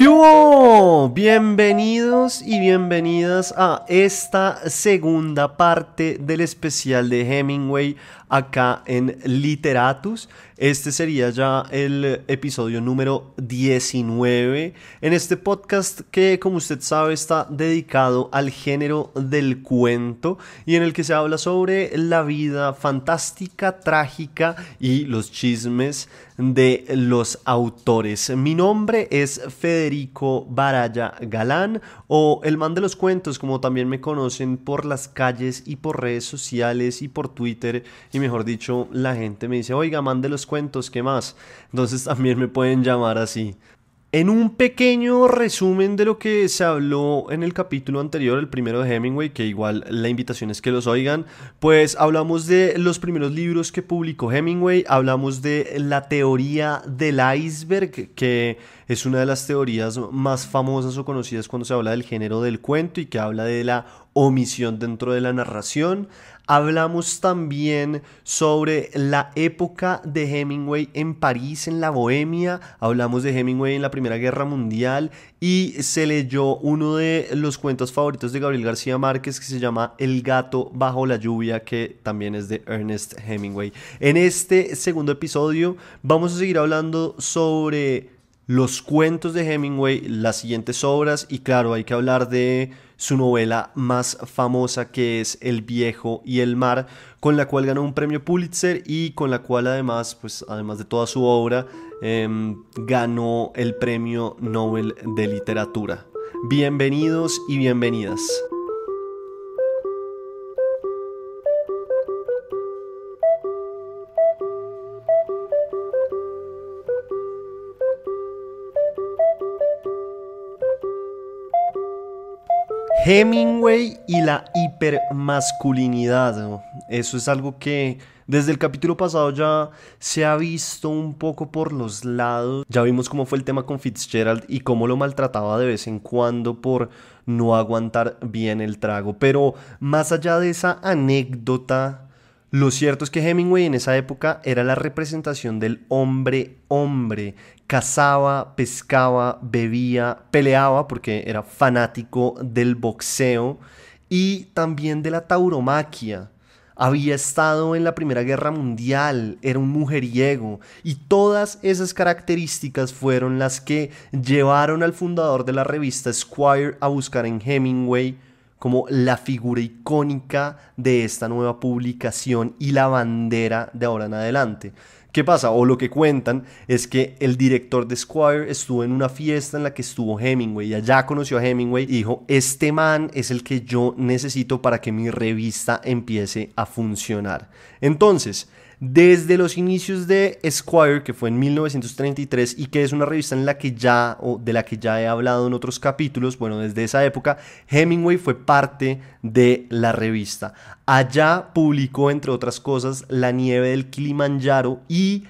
¿Qué hubo? Bienvenidos y bienvenidas a esta segunda parte del especial de Hemingway acá en Literatus. Este sería ya el episodio número 19 en este podcast que, como usted sabe, está dedicado al género del cuento y en el que se habla sobre la vida fantástica, trágica y los chismes de los autores. Mi nombre es Federico Baraya Galán, o el man de los cuentos, como también me conocen por las calles y por redes sociales y por Twitter. Y mejor dicho, la gente me dice, oiga, man de los cuentos, ¿qué más? Entonces también me pueden llamar así. En un pequeño resumen de lo que se habló en el capítulo anterior, el primero de Hemingway, que igual la invitación es que los oigan, pues hablamos de los primeros libros que publicó Hemingway, hablamos de la teoría del iceberg, que es una de las teorías más famosas o conocidas cuando se habla del género del cuento y que habla de la omisión dentro de la narración. Hablamos también sobre la época de Hemingway en París, en la Bohemia. Hablamos de Hemingway en la Primera Guerra Mundial y se leyó uno de los cuentos favoritos de Gabriel García Márquez que se llama El gato bajo la lluvia, que también es de Ernest Hemingway. En este segundo episodio vamos a seguir hablando sobre los cuentos de Hemingway, las siguientes obras, y claro, hay que hablar de su novela más famosa, que es El viejo y el mar, con la cual ganó un premio Pulitzer y con la cual además, pues además de toda su obra, ganó el premio Nobel de Literatura. Bienvenidos y bienvenidas. Hemingway y la hipermasculinidad, ¿no? Eso es algo que desde el capítulo pasado ya se ha visto un poco por los lados. Ya vimos cómo fue el tema con Fitzgerald y cómo lo maltrataba de vez en cuando por no aguantar bien el trago. Pero más allá de esa anécdota, lo cierto es que Hemingway en esa época era la representación del hombre. Cazaba, pescaba, bebía, peleaba porque era fanático del boxeo y también de la tauromaquia. Había estado en la Primera Guerra Mundial, era un mujeriego, y todas esas características fueron las que llevaron al fundador de la revista Esquire a buscar en Hemingway como la figura icónica de esta nueva publicación y la bandera de ahora en adelante. ¿Qué pasa? O lo que cuentan es que el director de Esquire estuvo en una fiesta en la que estuvo Hemingway y allá conoció a Hemingway y dijo, este man es el que yo necesito para que mi revista empiece a funcionar. Entonces, desde los inicios de Esquire, que fue en 1933 y que es una revista en la que ya, o de la que ya he hablado en otros capítulos, bueno, desde esa época, Hemingway fue parte de la revista. Allá publicó, entre otras cosas, La nieve del Kilimanjaro y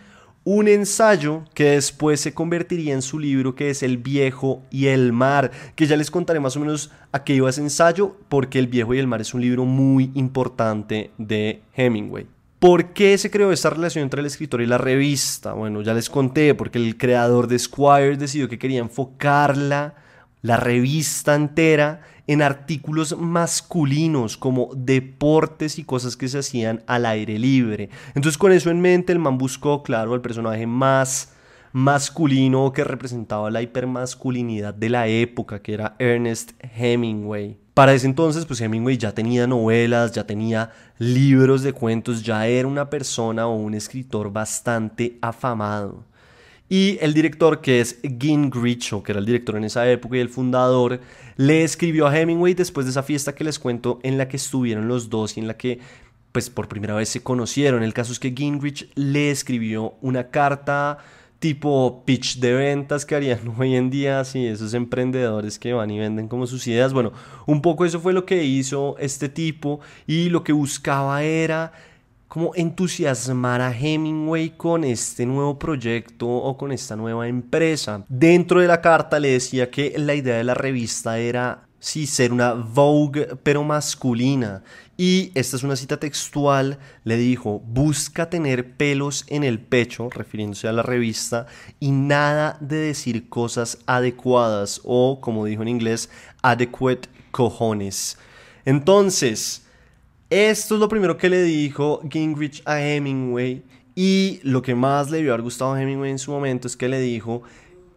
un ensayo que después se convertiría en su libro, que es El viejo y el mar, que ya les contaré más o menos a qué iba ese ensayo, porque El viejo y el mar es un libro muy importante de Hemingway. ¿Por qué se creó esta relación entre el escritor y la revista? Bueno, ya les conté, porque el creador de Esquire decidió que quería enfocar la revista entera en artículos masculinos como deportes y cosas que se hacían al aire libre. Entonces, con eso en mente, el man buscó, claro, el personaje más masculino que representaba la hipermasculinidad de la época, que era Ernest Hemingway. Para ese entonces, pues Hemingway ya tenía novelas, ya tenía libros de cuentos, ya era una persona o un escritor bastante afamado. Y el director, que es Gingrich, o que era el director en esa época y el fundador, le escribió a Hemingway después de esa fiesta que les cuento, en la que estuvieron los dos y en la que pues por primera vez se conocieron. El caso es que Gingrich le escribió una carta tipo pitch de ventas que harían hoy en día, sí, esos emprendedores que van y venden como sus ideas. Bueno, un poco eso fue lo que hizo este tipo y lo que buscaba era como entusiasmar a Hemingway con este nuevo proyecto o con esta nueva empresa. Dentro de la carta le decía que la idea de la revista era Sí, ser una Vogue, pero masculina. Y esta es una cita textual, le dijo, busca tener pelos en el pecho, refiriéndose a la revista, y nada de decir cosas adecuadas o, como dijo en inglés, adequate cojones. Entonces, esto es lo primero que le dijo Gingrich a Hemingway, y lo que más le debió haber gustado a Hemingway en su momento es que le dijo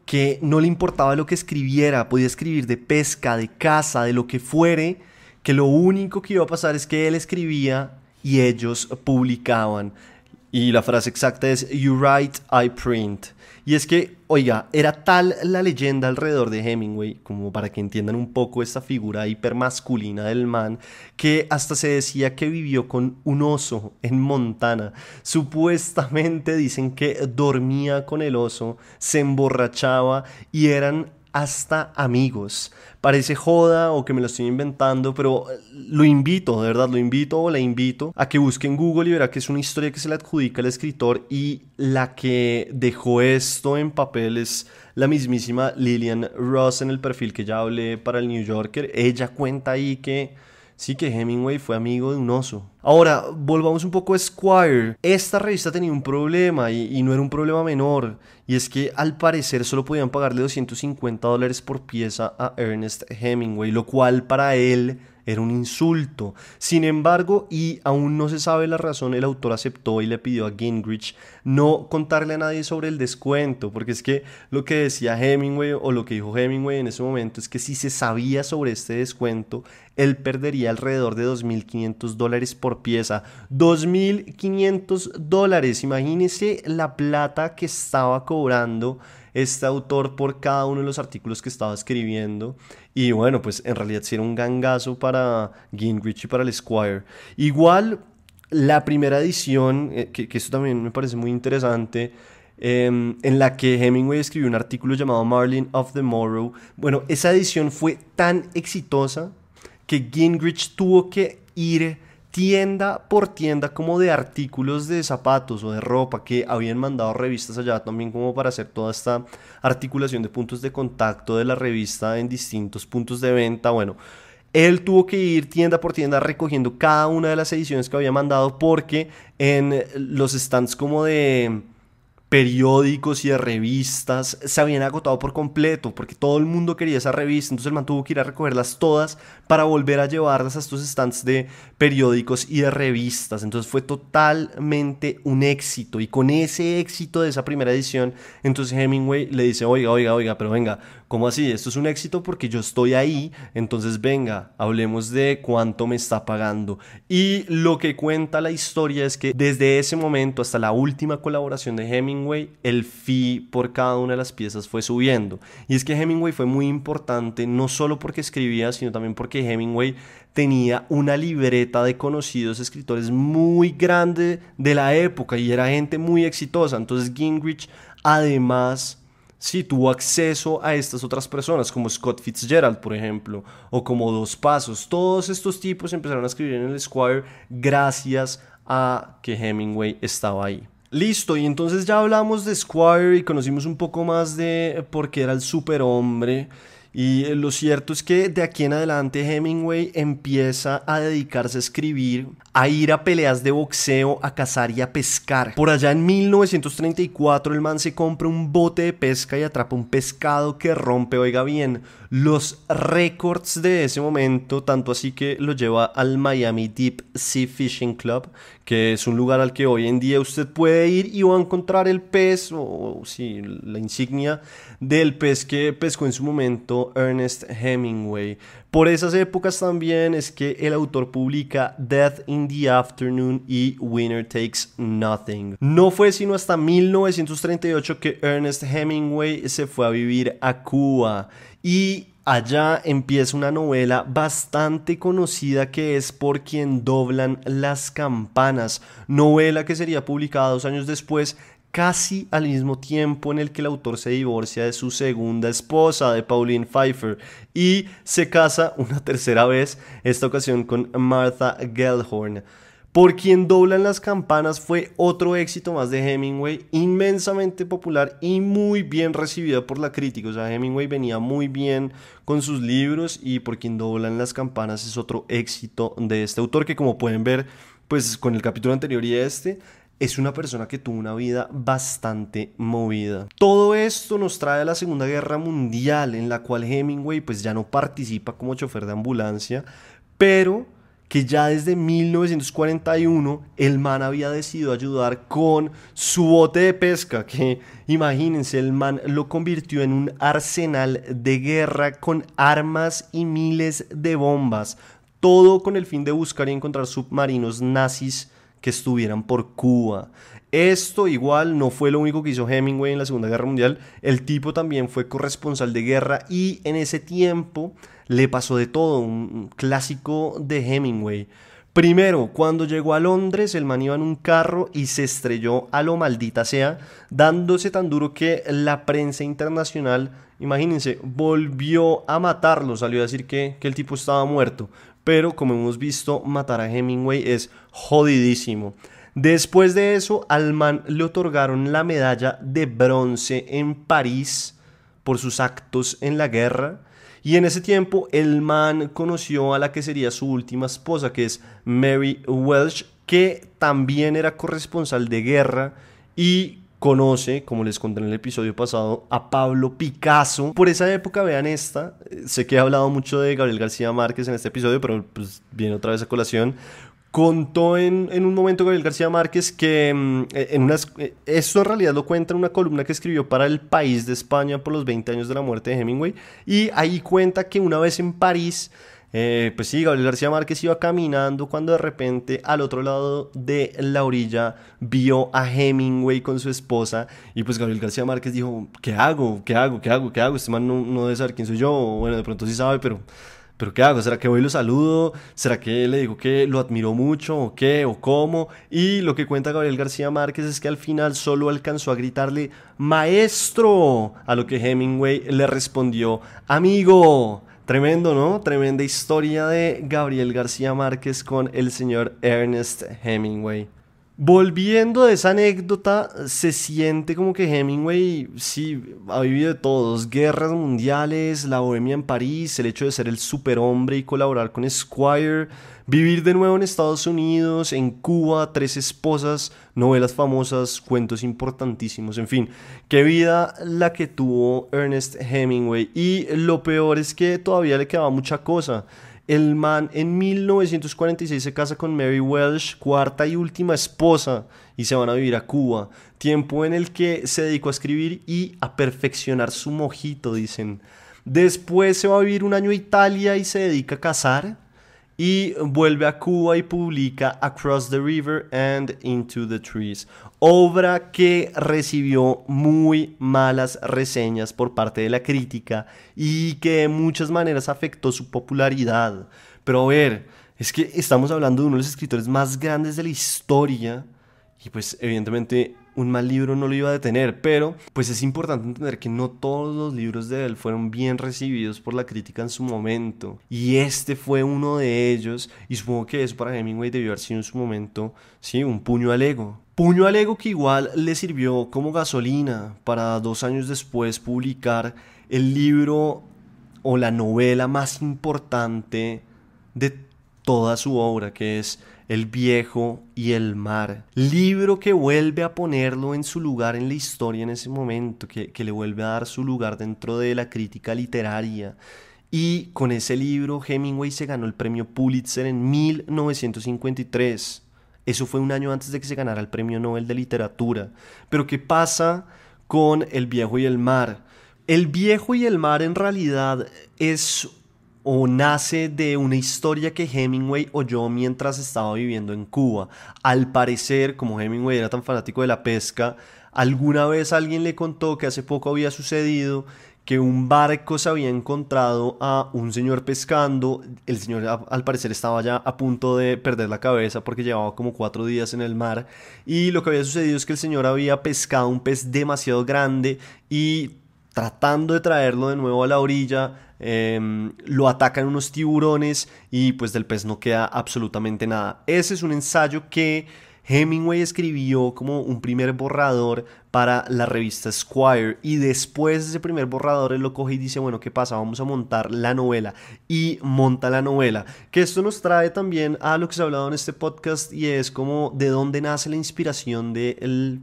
que no le importaba lo que escribiera, podía escribir de pesca, de caza, de lo que fuere, que lo único que iba a pasar es que él escribía y ellos publicaban. Y la frase exacta es "You write, I print". Y es que, oiga, era tal la leyenda alrededor de Hemingway, como para que entiendan un poco esta figura hipermasculina del man, que hasta se decía que vivió con un oso en Montana. Supuestamente dicen que dormía con el oso, se emborrachaba y eran hasta amigos. Parece joda o que me lo estoy inventando, pero lo invito, de verdad, lo invito o la invito a que busque en Google y verá que es una historia que se le adjudica al escritor, y la que dejó esto en papel es la mismísima Lillian Ross en el perfil que ya hablé para el New Yorker. Ella cuenta ahí que sí, que Hemingway fue amigo de un oso. Ahora, volvamos un poco a Esquire. Esta revista tenía un problema y no era un problema menor. Y es que al parecer solo podían pagarle $250 por pieza a Ernest Hemingway, lo cual para él era un insulto. Sin embargo, y aún no se sabe la razón, el autor aceptó y le pidió a Gingrich no contarle a nadie sobre el descuento, porque es que lo que decía Hemingway o lo que dijo Hemingway en ese momento es que si se sabía sobre este descuento, él perdería alrededor de $2.500 por pieza. $2.500, imagínese la plata que estaba cobrando este autor por cada uno de los artículos que estaba escribiendo. Y bueno, pues en realidad sí era un gangazo para Gingrich y para el Esquire. Igual, la primera edición, que esto también me parece muy interesante, en la que Hemingway escribió un artículo llamado Marlin of the Morrow. Bueno, esa edición fue tan exitosa que Gingrich tuvo que ir tienda por tienda como de artículos de zapatos o de ropa, que habían mandado revistas allá también como para hacer toda esta articulación de puntos de contacto de la revista en distintos puntos de venta. Bueno, él tuvo que ir tienda por tienda recogiendo cada una de las ediciones que había mandado, porque en los stands como de periódicos y de revistas se habían agotado por completo, porque todo el mundo quería esa revista. Entonces el man tuvo que ir a recogerlas todas para volver a llevarlas a estos stands de periódicos y de revistas. Entonces fue totalmente un éxito, y con ese éxito de esa primera edición, entonces Hemingway le dice, oiga, pero venga, ¿cómo así? Esto es un éxito porque yo estoy ahí, entonces venga, hablemos de cuánto me está pagando. Y lo que cuenta la historia es que desde ese momento hasta la última colaboración de Hemingway, el fee por cada una de las piezas fue subiendo. Y es que Hemingway fue muy importante, no solo porque escribía, sino también porque Hemingway tenía una libreta de conocidos escritores muy grande de la época y era gente muy exitosa. Entonces Gingrich además sí tuvo acceso a estas otras personas, como Scott Fitzgerald, por ejemplo, o como Dos Pasos. Todos estos tipos empezaron a escribir en el Esquire gracias a que Hemingway estaba ahí. Listo, y entonces ya hablamos de Esquire y conocimos un poco más de por qué era el superhombre. Y lo cierto es que de aquí en adelante Hemingway empieza a dedicarse a escribir, a ir a peleas de boxeo, a cazar y a pescar. Por allá en 1934 el man se compra un bote de pesca y atrapa un pescado que rompe, oiga bien, los récords de ese momento, tanto así que lo lleva al Miami Deep Sea Fishing Club, que es un lugar al que hoy en día usted puede ir y va a encontrar el pez, o sí, la insignia del pez que pescó en su momento Ernest Hemingway. Por esas épocas también es que el autor publica Death in the Afternoon y Winner Takes Nothing. No fue sino hasta 1938 que Ernest Hemingway se fue a vivir a Cuba, y allá empieza una novela bastante conocida que es Por quien doblan las campanas, novela que sería publicada 2 años después, casi al mismo tiempo en el que el autor se divorcia de su segunda esposa, de Pauline Pfeiffer, y se casa una tercera vez, esta ocasión con Martha Gellhorn. Por quien doblan las campanas fue otro éxito más de Hemingway, inmensamente popular y muy bien recibida por la crítica. O sea, Hemingway venía muy bien con sus libros y Por quien doblan las campanas es otro éxito de este autor que, como pueden ver, pues con el capítulo anterior y es una persona que tuvo una vida bastante movida. Todo esto nos trae a la Segunda Guerra Mundial, en la cual Hemingway pues ya no participa como chofer de ambulancia, pero que ya desde 1941 el man había decidido ayudar con su bote de pesca, que imagínense, el man lo convirtió en un arsenal de guerra con armas y miles de bombas, todo con el fin de buscar y encontrar submarinos nazis que estuvieran por Cuba. Esto igual no fue lo único que hizo Hemingway en la Segunda Guerra Mundial. El tipo también fue corresponsal de guerra y en ese tiempo le pasó de todo, un clásico de Hemingway. Primero, cuando llegó a Londres, el man iba en un carro y se estrelló a lo maldita sea, dándose tan duro que la prensa internacional, imagínense, volvió a matarlo, salió a decir que el tipo estaba muerto. Pero como hemos visto, matar a Hemingway es jodidísimo. Después de eso, al man le otorgaron la medalla de bronce en París por sus actos en la guerra. Y en ese tiempo el man conoció a la que sería su última esposa, que es Mary Welsh, que también era corresponsal de guerra y conoce, como les conté en el episodio pasado, a Pablo Picasso. Por esa época, vean esta, sé que he hablado mucho de Gabriel García Márquez en este episodio, pero pues viene otra vez a colación. Contó en un momento Gabriel García Márquez que esto en realidad lo cuenta en una columna que escribió para El País de España por los 20 años de la muerte de Hemingway, y ahí cuenta que una vez en París, pues sí, Gabriel García Márquez iba caminando cuando de repente al otro lado de la orilla vio a Hemingway con su esposa, y pues Gabriel García Márquez dijo: ¿qué hago? ¿Qué hago? ¿Qué hago? ¿Qué hago? Este man no debe saber quién soy yo, o bueno, de pronto sí sabe, pero ¿qué hago? ¿Será que voy y lo saludo? ¿Será que le digo que lo admiro mucho? ¿O qué? ¿O cómo? Y lo que cuenta Gabriel García Márquez es que al final solo alcanzó a gritarle ¡maestro! A lo que Hemingway le respondió: ¡amigo! Tremendo, ¿no? Tremenda historia de Gabriel García Márquez con el señor Ernest Hemingway. Volviendo de esa anécdota, se siente como que Hemingway sí ha vivido de todo: dos guerras mundiales, la bohemia en París, el hecho de ser el superhombre y colaborar con Esquire, vivir de nuevo en Estados Unidos, en Cuba, tres esposas, novelas famosas, cuentos importantísimos, en fin, qué vida la que tuvo Ernest Hemingway. Y lo peor es que todavía le quedaba mucha cosa. El man en 1946 se casa con Mary Welsh, cuarta y última esposa, y se van a vivir a Cuba. Tiempo en el que se dedicó a escribir y a perfeccionar su mojito, dicen. Después se va a vivir un año a Italia y se dedica a cazar. Y vuelve a Cuba y publica Across the River and Into the Trees, obra que recibió muy malas reseñas por parte de la crítica y que de muchas maneras afectó su popularidad. Pero a ver, es que estamos hablando de uno de los escritores más grandes de la historia y pues evidentemente un mal libro no lo iba a detener, pero pues es importante entender que no todos los libros de él fueron bien recibidos por la crítica en su momento, y este fue uno de ellos, y supongo que eso para Hemingway debió haber sido en su momento, sí, un puño al ego. Puño al ego que igual le sirvió como gasolina para 2 años después publicar el libro o la novela más importante de toda su obra, que es El viejo y el mar. Libro que vuelve a ponerlo en su lugar en la historia en ese momento, que le vuelve a dar su lugar dentro de la crítica literaria. Y con ese libro Hemingway se ganó el premio Pulitzer en 1953. Eso fue un año antes de que se ganara el premio Nobel de Literatura. Pero ¿qué pasa con El viejo y el mar? El viejo y el mar en realidad es o nace de una historia que Hemingway oyó mientras estaba viviendo en Cuba. Al parecer, como Hemingway era tan fanático de la pesca, alguna vez alguien le contó que hace poco había sucedido que un barco se había encontrado a un señor pescando. El señor al parecer estaba ya a punto de perder la cabeza porque llevaba como 4 días en el mar, y lo que había sucedido es que el señor había pescado un pez demasiado grande y tratando de traerlo de nuevo a la orilla, lo atacan unos tiburones y pues del pez no queda absolutamente nada. Ese es un ensayo que Hemingway escribió como un primer borrador para la revista Squire, y después de ese primer borrador él lo coge y dice, bueno, ¿qué pasa? Vamos a montar la novela, y monta la novela, que esto nos trae también a lo que se ha hablado en este podcast, y es como de dónde nace la inspiración del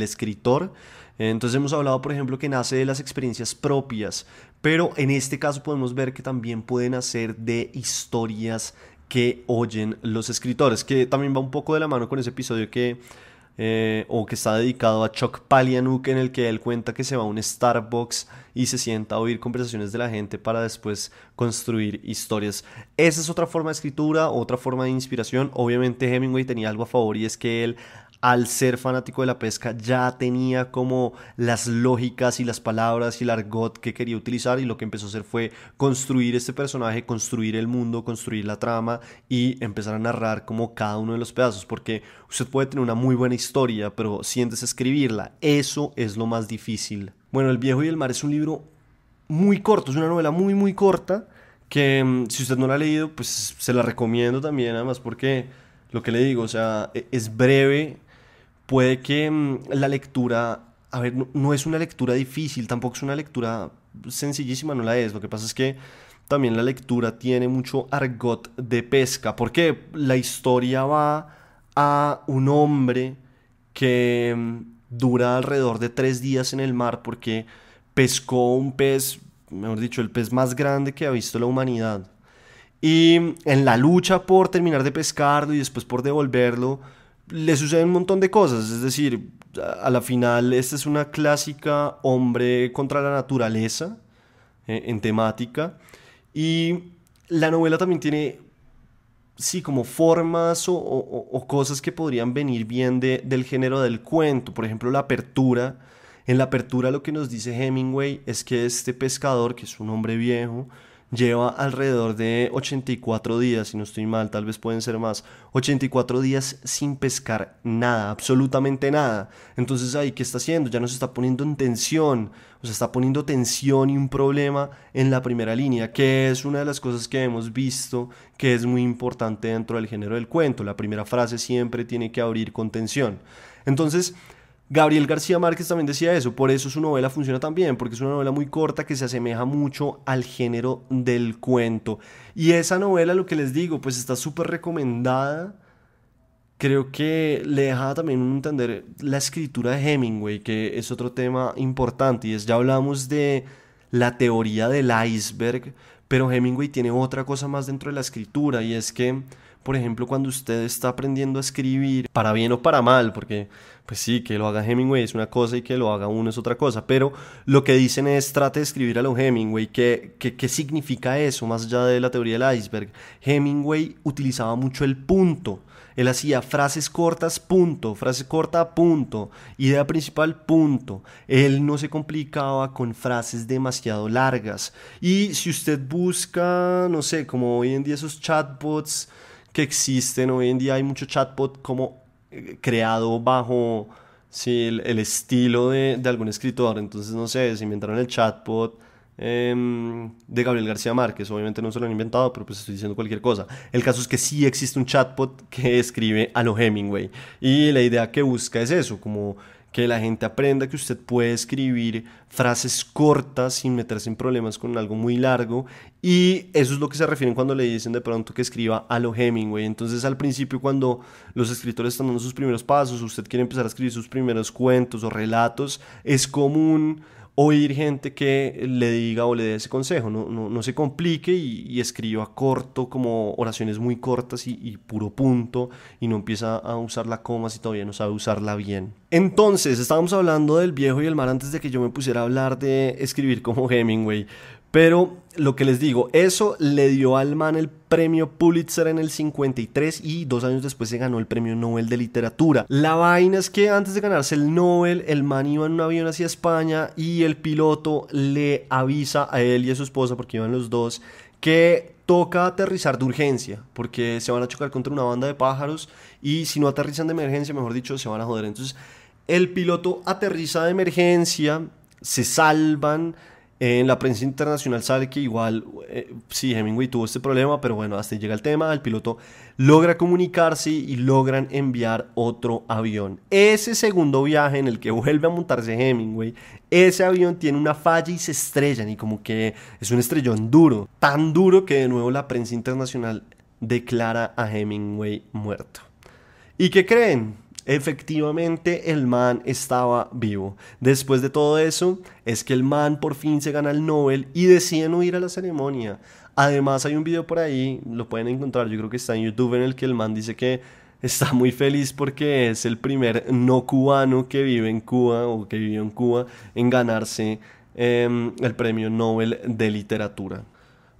escritor. Entonces hemos hablado, por ejemplo, que nace de las experiencias propias, pero en este caso podemos ver que también pueden nacer de historias que oyen los escritores, que también va un poco de la mano con ese episodio que está dedicado a Chuck Palahniuk, en el que él cuenta que se va a un Starbucks y se sienta a oír conversaciones de la gente para después construir historias. Esa es otra forma de escritura, otra forma de inspiración. Obviamente Hemingway tenía algo a favor, y es que él, al ser fanático de la pesca, ya tenía como las lógicas y las palabras y el argot que quería utilizar, y lo que empezó a hacer fue construir este personaje, construir el mundo, construir la trama y empezar a narrar como cada uno de los pedazos, porque usted puede tener una muy buena historia, pero siéntese a escribirla, eso es lo más difícil. Bueno, El viejo y el mar es un libro muy corto, es una novela muy muy corta que si usted no la ha leído, pues se la recomiendo también, además porque lo que le digo, o sea, es breve. Puede que la lectura, a ver, no es una lectura difícil, tampoco es una lectura sencillísima, no la es. Lo que pasa es que también la lectura tiene mucho argot de pesca, porque la historia va a un hombre que dura alrededor de 3 días en el mar porque pescó un pez, mejor dicho, el pez más grande que ha visto la humanidad. Y en la lucha por terminar de pescarlo y después por devolverlo, le suceden un montón de cosas. Es decir, a la final esta es una clásica hombre contra la naturaleza en temática. Y la novela también tiene, sí, como formas o cosas que podrían venir bien del género del cuento. Por ejemplo, la apertura. En la apertura lo que nos dice Hemingway es que este pescador, que es un hombre viejo, lleva alrededor de 84 días, si no estoy mal, tal vez pueden ser más, 84 días sin pescar nada, absolutamente nada. Entonces ahí, ¿qué está haciendo? Ya nos está poniendo en tensión, o sea, está poniendo tensión y un problema en la primera línea, que es una de las cosas que hemos visto que es muy importante dentro del género del cuento. La primera frase siempre tiene que abrir con tensión. Entonces, Gabriel García Márquez también decía eso, por eso su novela funciona tan bien, porque es una novela muy corta que se asemeja mucho al género del cuento. Y esa novela, lo que les digo, pues está súper recomendada. Creo que le deja también entender la escritura de Hemingway, que es otro tema importante, y es, ya hablamos de la teoría del iceberg, pero Hemingway tiene otra cosa más dentro de la escritura, y es que, por ejemplo, cuando usted está aprendiendo a escribir, para bien o para mal, porque pues sí, que lo haga Hemingway es una cosa y que lo haga uno es otra cosa, pero lo que dicen es trate de escribir a lo Hemingway. ¿Qué significa eso más allá de la teoría del iceberg? Hemingway utilizaba mucho el punto. Él hacía frases cortas, punto, frase corta, punto, idea principal, punto. Él no se complicaba con frases demasiado largas. Y si usted busca, no sé, como hoy en día esos chatbots que existen, hoy en día hay mucho chatbot como creado bajo, sí, el estilo de algún escritor. Entonces, no sé, se inventaron el chatbot de Gabriel García Márquez. Obviamente no se lo han inventado, pero pues estoy diciendo cualquier cosa. El caso es que sí existe un chatbot que escribe a lo Hemingway, y la idea que busca es eso, como que la gente aprenda que usted puede escribir frases cortas sin meterse en problemas con algo muy largo, y eso es lo que se refieren cuando le dicen de pronto que escriba a lo Hemingway. Entonces, al principio, cuando los escritores están dando sus primeros pasos, usted quiere empezar a escribir sus primeros cuentos o relatos, es común oír gente que le diga o le dé ese consejo: no se complique y escriba corto, como oraciones muy cortas y puro punto, y no empieza a usar la coma si todavía no sabe usarla bien. Entonces, estábamos hablando del viejo y el mar antes de que yo me pusiera a hablar de escribir como Hemingway. Pero lo que les digo, eso le dio al man el premio Pulitzer en el 53, y 2 años después se ganó el premio Nobel de literatura. La vaina es que antes de ganarse el Nobel, el man iba en un avión hacia España y el piloto le avisa a él y a su esposa, porque iban los dos, que toca aterrizar de urgencia porque se van a chocar contra una banda de pájaros, y si no aterrizan de emergencia, mejor dicho, se van a joder. Entonces el piloto aterriza de emergencia, se salvan. En la prensa internacional sale que igual, sí, Hemingway tuvo este problema, pero bueno, hasta ahí llega el tema, el piloto logra comunicarse y logran enviar otro avión. Ese segundo viaje en el que vuelve a montarse Hemingway, ese avión tiene una falla y se estrellan, y como que es un estrellón duro, tan duro que de nuevo la prensa internacional declara a Hemingway muerto. ¿Y qué creen? Efectivamente, el man estaba vivo. Después de todo eso, es que el man por fin se gana el Nobel y decide no ir a la ceremonia. Además, hay un video por ahí, lo pueden encontrar, yo creo que está en YouTube, en el que el man dice que está muy feliz porque es el primer no cubano que vive en Cuba o que vivió en Cuba en ganarse el premio Nobel de Literatura.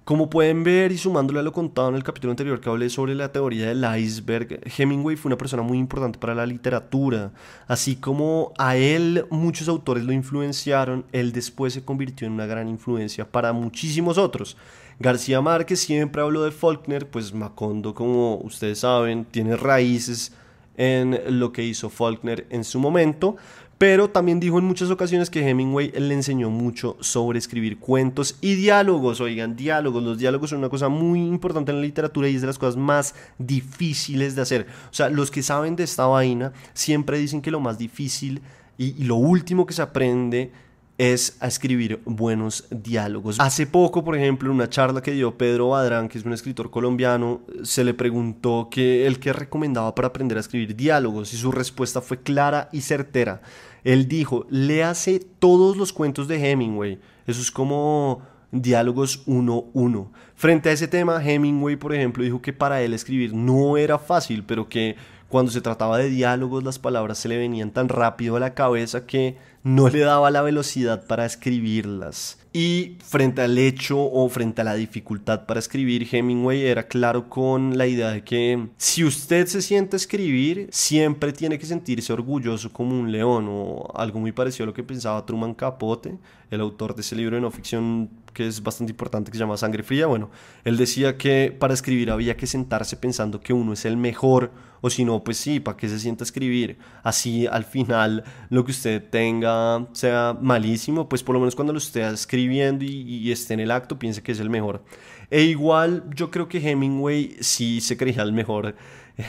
Como pueden ver y sumándole a lo contado en el capítulo anterior que hablé sobre la teoría del iceberg, Hemingway fue una persona muy importante para la literatura. Así como a él muchos autores lo influenciaron, él después se convirtió en una gran influencia para muchísimos otros. García Márquez siempre habló de Faulkner, pues Macondo, como ustedes saben, tiene raíces en lo que hizo Faulkner en su momento. Pero también dijo en muchas ocasiones que Hemingway le enseñó mucho sobre escribir cuentos y diálogos. Oigan, diálogos. Los diálogos son una cosa muy importante en la literatura y es de las cosas más difíciles de hacer. O sea, los que saben de esta vaina siempre dicen que lo más difícil y lo último que se aprende es a escribir buenos diálogos. Hace poco, por ejemplo, en una charla que dio Pedro Badrán, que es un escritor colombiano, se le preguntó que él qué recomendaba para aprender a escribir diálogos y su respuesta fue clara y certera. Él dijo, léase todos los cuentos de Hemingway. Eso es como diálogos 1-1. Frente a ese tema, Hemingway, por ejemplo, dijo que para él escribir no era fácil, pero que cuando se trataba de diálogos las palabras se le venían tan rápido a la cabeza que no le daba la velocidad para escribirlas. Y frente al hecho o frente a la dificultad para escribir, Hemingway era claro con la idea de que si usted se siente a escribir, siempre tiene que sentirse orgulloso como un león, o algo muy parecido a lo que pensaba Truman Capote, el autor de ese libro de no ficción que es bastante importante, que se llama Sangre Fría. Bueno, él decía que para escribir había que sentarse pensando que uno es el mejor, o si no, pues sí, ¿para qué se sienta a escribir? Así al final lo que usted tenga sea malísimo, pues por lo menos cuando lo esté escribiendo y esté en el acto, piense que es el mejor. E igual yo creo que Hemingway sí se creía el mejor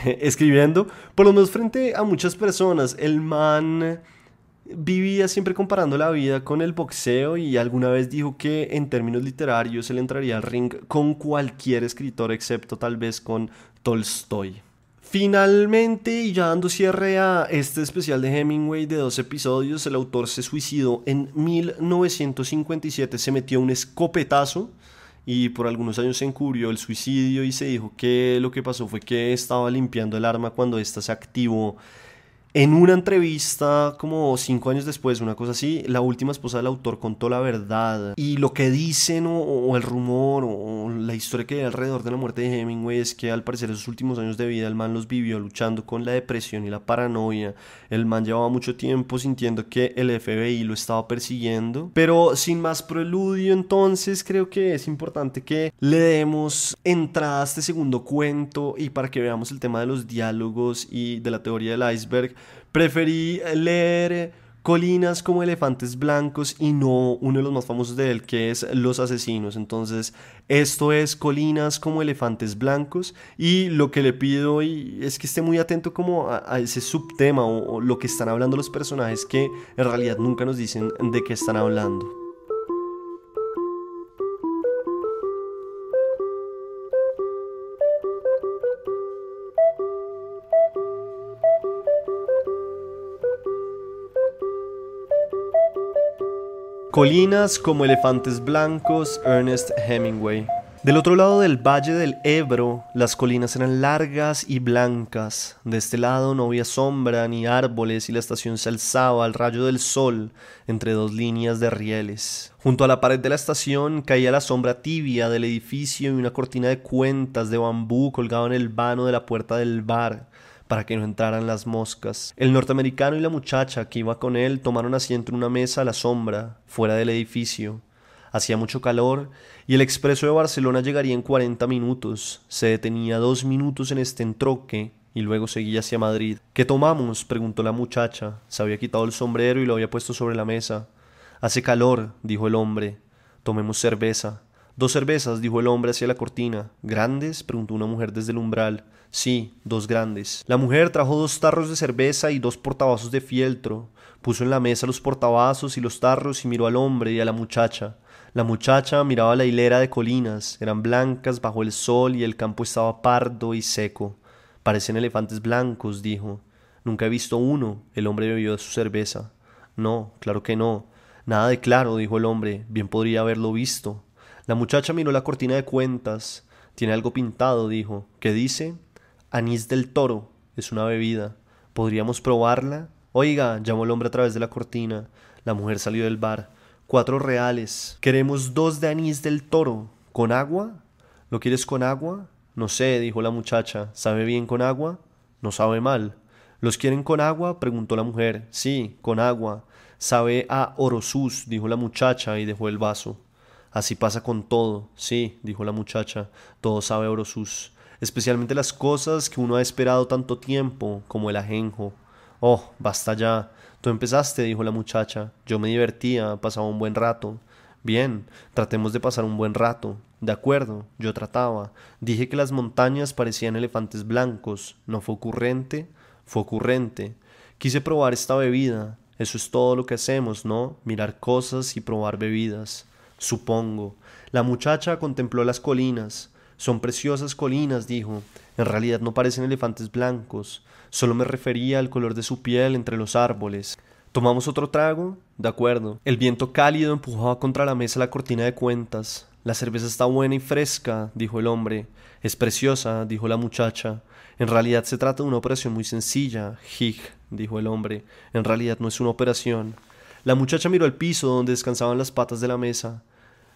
escribiendo, por lo menos frente a muchas personas. El man vivía siempre comparando la vida con el boxeo y alguna vez dijo que en términos literarios él entraría al ring con cualquier escritor excepto tal vez con Tolstoy. Finalmente, y ya dando cierre a este especial de Hemingway de 2 episodios, el autor se suicidó en 1957, se metió un escopetazo y por algunos años se encubrió el suicidio y se dijo que lo que pasó fue que estaba limpiando el arma cuando ésta se activó. En una entrevista, como 5 años después, una cosa así, la última esposa del autor contó la verdad. Y lo que dicen, o el rumor, o la historia que hay alrededor de la muerte de Hemingway es que al parecer esos últimos años de vida el man los vivió luchando con la depresión y la paranoia. El man llevaba mucho tiempo sintiendo que el FBI lo estaba persiguiendo. Pero sin más preludio, entonces creo que es importante que le demos entrada a este segundo cuento y para que veamos el tema de los diálogos y de la teoría del iceberg. Preferí leer Colinas como elefantes blancos y no uno de los más famosos de él, que es Los asesinos. Entonces esto es Colinas como elefantes blancos, y lo que le pido es que esté muy atento como a ese subtema o lo que están hablando los personajes, que en realidad nunca nos dicen de qué están hablando. Colinas como elefantes blancos, Ernest Hemingway. Del otro lado del valle del Ebro, las colinas eran largas y blancas. De este lado no había sombra ni árboles y la estación se alzaba al rayo del sol entre 2 líneas de rieles. Junto a la pared de la estación caía la sombra tibia del edificio y una cortina de cuentas de bambú colgaba en el vano de la puerta del bar para que no entraran las moscas. El norteamericano y la muchacha que iba con él tomaron asiento en una mesa a la sombra, fuera del edificio. Hacía mucho calor y el expreso de Barcelona llegaría en 40 minutos. Se detenía 2 minutos en este entroque y luego seguía hacia Madrid. ¿Qué tomamos?, preguntó la muchacha. Se había quitado el sombrero y lo había puesto sobre la mesa. Hace calor, dijo el hombre. Tomemos cerveza. 2 cervezas, dijo el hombre hacia la cortina. ¿Grandes?, preguntó una mujer desde el umbral. Sí, 2 grandes. La mujer trajo 2 tarros de cerveza y 2 portavasos de fieltro. Puso en la mesa los portavasos y los tarros y miró al hombre y a la muchacha. La muchacha miraba la hilera de colinas. Eran blancas bajo el sol y el campo estaba pardo y seco. Parecen elefantes blancos, dijo. Nunca he visto uno. El hombre bebió de su cerveza. No, claro que no. Nada de claro, dijo el hombre. Bien podría haberlo visto. La muchacha miró la cortina de cuentas. Tiene algo pintado, dijo. ¿Qué dice? Anís del Toro. Es una bebida. ¿Podríamos probarla? Oiga, llamó el hombre a través de la cortina. La mujer salió del bar. 4 reales. Queremos 2 de anís del Toro. ¿Con agua? ¿Lo quieres con agua? No sé, dijo la muchacha. ¿Sabe bien con agua? No sabe mal. ¿Los quieren con agua?, preguntó la mujer. Sí, con agua. Sabe a Orosus, dijo la muchacha y dejó el vaso. Así pasa con todo. Sí, dijo la muchacha. Todo sabe a Orosus. Especialmente las cosas que uno ha esperado tanto tiempo, como el ajenjo. Oh, basta ya. Tú empezaste, dijo la muchacha. Yo me divertía, pasaba un buen rato. Bien, tratemos de pasar un buen rato. De acuerdo, yo trataba. Dije que las montañas parecían elefantes blancos. ¿No fue ocurrente? Fue ocurrente. Quise probar esta bebida. Eso es todo lo que hacemos, ¿no? Mirar cosas y probar bebidas. Supongo. La muchacha contempló las colinas. Son preciosas colinas, dijo. En realidad no parecen elefantes blancos. Solo me refería al color de su piel entre los árboles. ¿Tomamos otro trago? De acuerdo. El viento cálido empujaba contra la mesa la cortina de cuentas. La cerveza está buena y fresca, dijo el hombre. Es preciosa, dijo la muchacha. En realidad se trata de una operación muy sencilla, Hig, dijo el hombre. En realidad no es una operación. La muchacha miró al piso donde descansaban las patas de la mesa.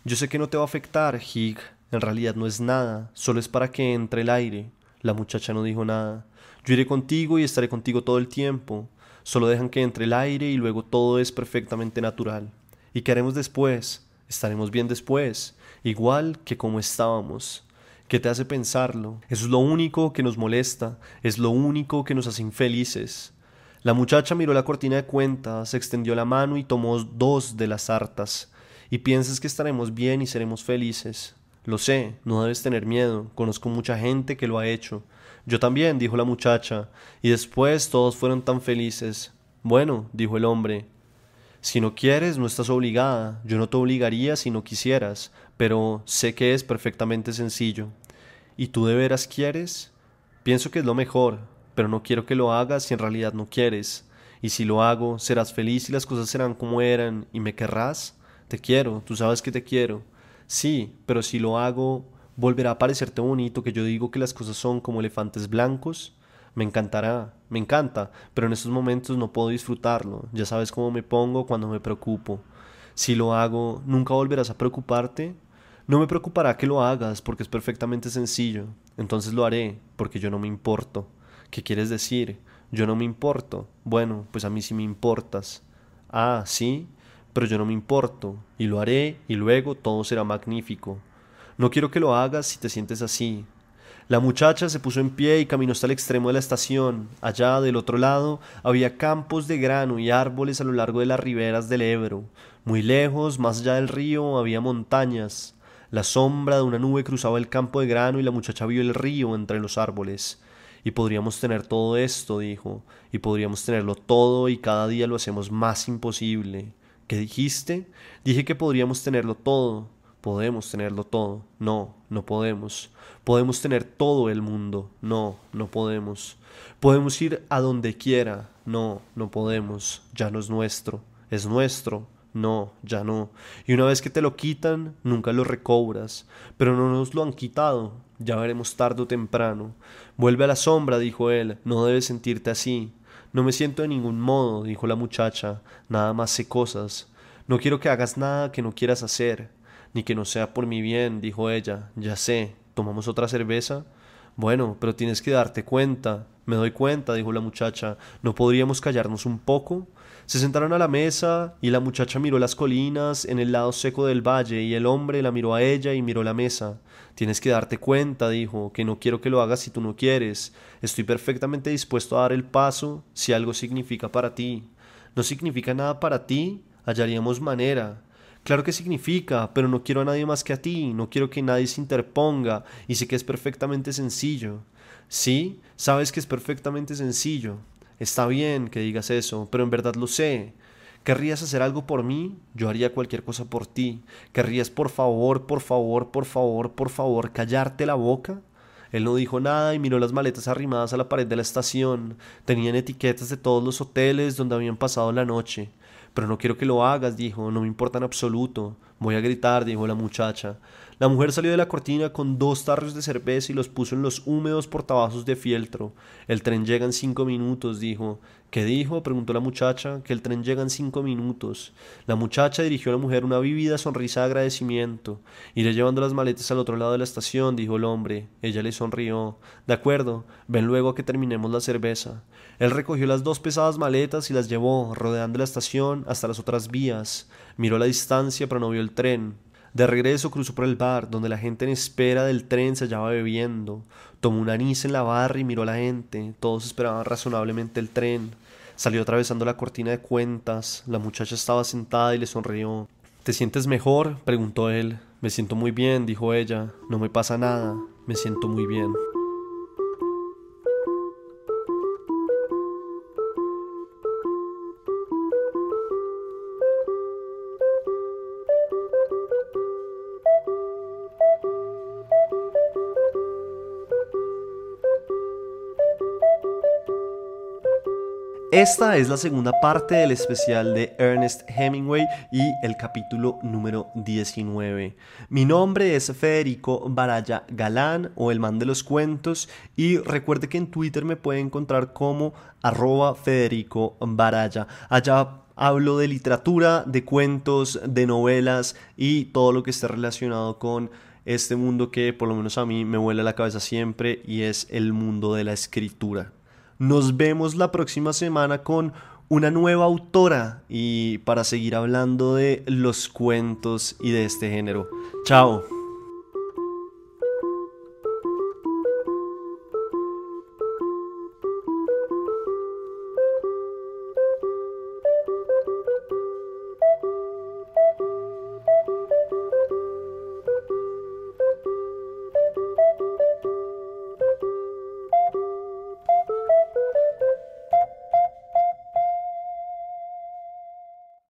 Yo sé que no te va a afectar, Hig. En realidad no es nada, solo es para que entre el aire. La muchacha no dijo nada. Yo iré contigo y estaré contigo todo el tiempo. Solo dejan que entre el aire y luego todo es perfectamente natural. ¿Y qué haremos después? Estaremos bien después, igual que como estábamos. ¿Qué te hace pensarlo? Eso es lo único que nos molesta, es lo único que nos hace infelices. La muchacha miró la cortina de cuentas, extendió la mano y tomó 2 de las sartas. ¿Y piensas que estaremos bien y seremos felices? Lo sé, no debes tener miedo, conozco mucha gente que lo ha hecho. Yo también, dijo la muchacha, y después todos fueron tan felices. Bueno, dijo el hombre, si no quieres, no estás obligada. Yo no te obligaría si no quisieras, pero sé que es perfectamente sencillo. ¿Y tú de veras quieres? Pienso que es lo mejor, pero no quiero que lo hagas si en realidad no quieres. Y si lo hago, serás feliz y las cosas serán como eran, y me querrás. Te quiero, tú sabes que te quiero. Sí, pero si lo hago, ¿volverá a parecerte bonito que yo digo que las cosas son como elefantes blancos? Me encantará, me encanta, pero en estos momentos no puedo disfrutarlo. Ya sabes cómo me pongo cuando me preocupo. Si lo hago, ¿nunca volverás a preocuparte? No me preocupará que lo hagas porque es perfectamente sencillo. Entonces lo haré porque yo no me importo. ¿Qué quieres decir? Yo no me importo. Bueno, pues a mí sí me importas. Ah, ¿sí? Pero yo no me importo. Y lo haré y luego todo será magnífico. No quiero que lo hagas si te sientes así. La muchacha se puso en pie y caminó hasta el extremo de la estación. Allá, del otro lado, había campos de grano y árboles a lo largo de las riberas del Ebro. Muy lejos, más allá del río, había montañas. La sombra de una nube cruzaba el campo de grano y la muchacha vio el río entre los árboles. Y podríamos tener todo esto, dijo, y podríamos tenerlo todo y cada día lo hacemos más imposible. ¿Qué dijiste? Dije que podríamos tenerlo todo. Podemos tenerlo todo. No, no podemos. Podemos tener todo el mundo. No, no podemos. Podemos ir a donde quiera. No, no podemos. Ya no es nuestro. Es nuestro. No, ya no. Y una vez que te lo quitan, nunca lo recobras. Pero no nos lo han quitado. Ya veremos tarde o temprano. Vuelve a la sombra, dijo él. No debes sentirte así. No me siento de ningún modo, dijo la muchacha. Nada más sé cosas. No quiero que hagas nada que no quieras hacer. Ni que no sea por mi bien, dijo ella. Ya sé. ¿Tomamos otra cerveza? Bueno, pero tienes que darte cuenta. Me doy cuenta, dijo la muchacha. ¿No podríamos callarnos un poco? Se sentaron a la mesa y la muchacha miró las colinas en el lado seco del valle y el hombre la miró a ella y miró la mesa. Tienes que darte cuenta, dijo, que no quiero que lo hagas si tú no quieres. Estoy perfectamente dispuesto a dar el paso si algo significa para ti. ¿No significa nada para ti? hallaríamos manera. Claro que significa, pero no quiero a nadie más que a ti, no quiero que nadie se interponga, y sé que es perfectamente sencillo. Sí, sabes que es perfectamente sencillo. Está bien que digas eso, pero en verdad lo sé. ¿Querrías hacer algo por mí? Yo haría cualquier cosa por ti. ¿Querrías por favor, por favor, por favor, por favor, callarte la boca? Él no dijo nada y miró las maletas arrimadas a la pared de la estación. Tenían etiquetas de todos los hoteles donde habían pasado la noche. Pero no quiero que lo hagas, dijo, no me importa en absoluto. Voy a gritar, dijo la muchacha. La mujer salió de la cortina con 2 tarros de cerveza y los puso en los húmedos portavasos de fieltro. El tren llega en 5 minutos, dijo. ¿Qué dijo? Preguntó la muchacha. Que el tren llega en 5 minutos. La muchacha dirigió a la mujer una vívida sonrisa de agradecimiento. Iré llevando las maletas al otro lado de la estación, dijo el hombre. Ella le sonrió. De acuerdo, ven luego a que terminemos la cerveza. Él recogió las 2 pesadas maletas y las llevó, rodeando la estación hasta las otras vías. Miró la distancia, pero no vio el tren. De regreso cruzó por el bar, donde la gente en espera del tren se hallaba bebiendo. Tomó un anís en la barra y miró a la gente. Todos esperaban razonablemente el tren. Salió atravesando la cortina de cuentas. La muchacha estaba sentada y le sonrió. ¿Te sientes mejor?, preguntó él. Me siento muy bien, dijo ella. No me pasa nada. Me siento muy bien. Esta es la segunda parte del especial de Ernest Hemingway y el capítulo número 19. Mi nombre es Federico Baraya Galán, o el man de los cuentos, y recuerde que en Twitter me puede encontrar como @Federico Baraya. Allá hablo de literatura, de cuentos, de novelas y todo lo que esté relacionado con este mundo que por lo menos a mí me vuela la cabeza siempre, y es el mundo de la escritura. Nos vemos la próxima semana con una nueva autora y para seguir hablando de los cuentos y de este género. Chao.